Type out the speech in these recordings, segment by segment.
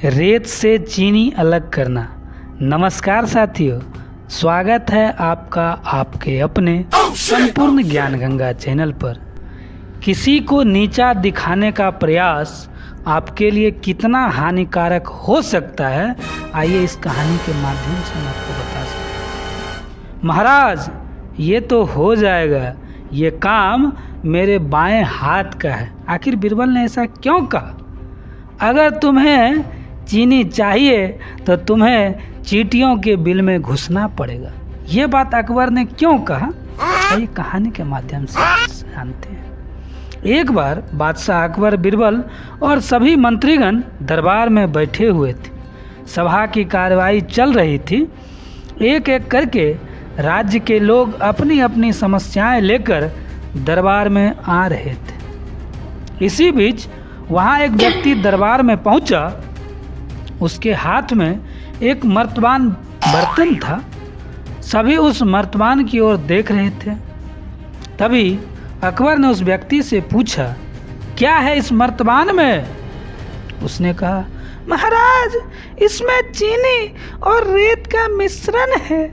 रेत से चीनी अलग करना। नमस्कार साथियों, स्वागत है आपका आपके अपने संपूर्ण ज्ञान गंगा चैनल पर। किसी को नीचा दिखाने का प्रयास आपके लिए कितना हानिकारक हो सकता है, आइए इस कहानी के माध्यम से मैं आपको बता सकता हूँ। महाराज, ये तो हो जाएगा, ये काम मेरे बाएं हाथ का है। आखिर बीरबल ने ऐसा क्यों कहा? अगर तुम्हें चीनी चाहिए तो तुम्हें चींटियों के बिल में घुसना पड़ेगा। ये बात अकबर ने क्यों कहा, ये कहानी के माध्यम से जानते हैं। एक बार बादशाह अकबर बीरबल और सभी मंत्रीगण दरबार में बैठे हुए थे। सभा की कार्रवाई चल रही थी। एक एक करके राज्य के लोग अपनी अपनी समस्याएं लेकर दरबार में आ रहे थे। इसी बीच वहाँ एक व्यक्ति दरबार में पहुँचा। उसके हाथ में एक मर्तबान बर्तन था। सभी उस मर्तबान की ओर देख रहे थे। तभी अकबर ने उस व्यक्ति से पूछा, क्या है इस मर्तबान में? उसने कहा, महाराज, इसमें चीनी और रेत का मिश्रण है।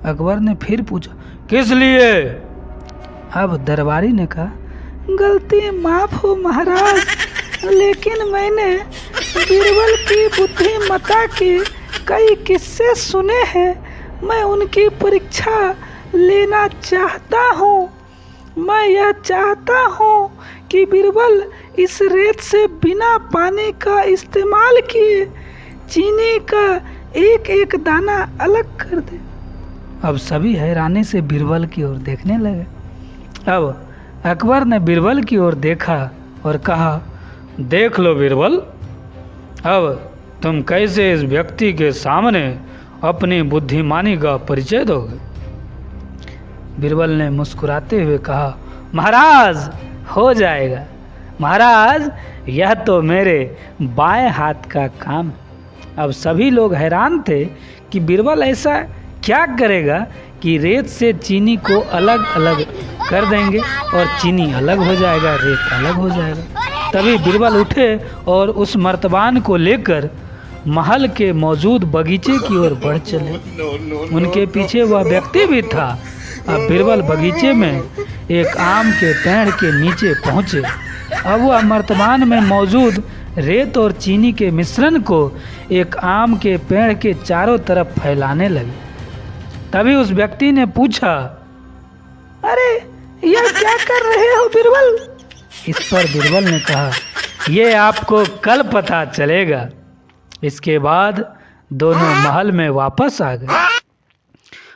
अकबर ने फिर पूछा, किस लिए? अब दरबारी ने कहा, गलती माफ हो महाराज, लेकिन मैंने बीरबल की बुद्धिमत्ता के कई किस्से सुने हैं। मैं उनकी परीक्षा लेना चाहता हूँ। मैं यह चाहता हूँ कि बीरबल इस रेत से बिना पानी का इस्तेमाल किए चीनी का एक एक दाना अलग कर दे। अब सभी हैरानी से बीरबल की ओर देखने लगे। अब अकबर ने बीरबल की ओर देखा और कहा, देख लो बीरबल, अब तुम कैसे इस व्यक्ति के सामने अपनी बुद्धिमानी का परिचय दोगे? बीरबल ने मुस्कुराते हुए कहा, महाराज, हो जाएगा। महाराज, यह तो मेरे बाएं हाथ का काम है। अब सभी लोग हैरान थे कि बीरबल ऐसा क्या करेगा कि रेत से चीनी को अलग अलग कर देंगे और चीनी अलग हो जाएगा, रेत अलग हो जाएगा। तभी बीरबल उठे और उस मर्तबान को लेकर महल के मौजूद बगीचे की ओर बढ़ चले। उनके पीछे वह व्यक्ति भी था। अब बीरबल बगीचे में एक आम के पेड़ के नीचे पहुंचे। अब वह मर्तबान में मौजूद रेत और चीनी के मिश्रण को एक आम के पेड़ के चारों तरफ फैलाने लगे। तभी उस व्यक्ति ने पूछा, अरे यह क्या कर रहे हो बीरबल? इस पर बीरबल ने कहा, ये आपको कल पता चलेगा। इसके बाद दोनों महल में वापस आ गए।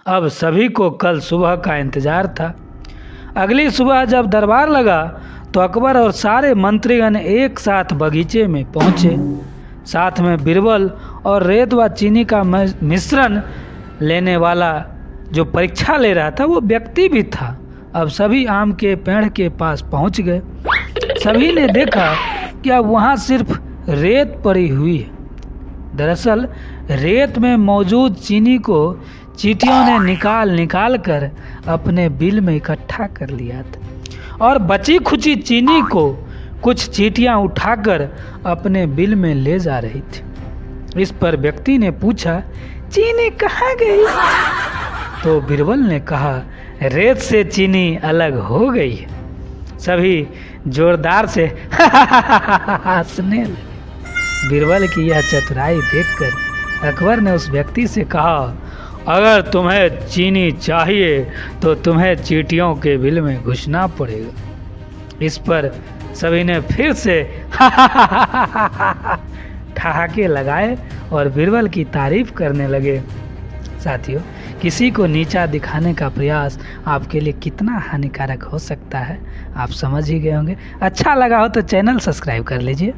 अब सभी को कल सुबह का इंतजार था। अगली सुबह जब दरबार लगा तो अकबर और सारे मंत्रीगण एक साथ बगीचे में पहुंचे। साथ में बीरबल और रेत व चीनी का मिश्रण लेने वाला जो परीक्षा ले रहा था वो व्यक्ति भी था। अब सभी आम के पेड़ के पास पहुंच गए। सभी ने देखा कि अब वहाँ सिर्फ रेत पड़ी हुई है। दरअसल रेत में मौजूद चीनी को चींटियों ने निकाल कर अपने बिल में इकट्ठा कर लिया था और बची खुची चीनी को कुछ चींटियाँ उठाकर अपने बिल में ले जा रही थी। इस पर व्यक्ति ने पूछा, चीनी कहाँ गई? तो बीरबल ने कहा, रेत से चीनी अलग हो गई है। सभी जोरदार से हंसने लगे। बीरबल की यह चतुराई देखकर अकबर ने उस व्यक्ति से कहा, अगर तुम्हें चीनी चाहिए तो तुम्हें चींटियों के बिल में घुसना पड़ेगा। इस पर सभी ने फिर से ठहाके लगाए और बीरबल की तारीफ करने लगे। साथियों, किसी को नीचा दिखाने का प्रयास आपके लिए कितना हानिकारक हो सकता है आप समझ ही गए होंगे। अच्छा लगा हो तो चैनल सब्सक्राइब कर लीजिए।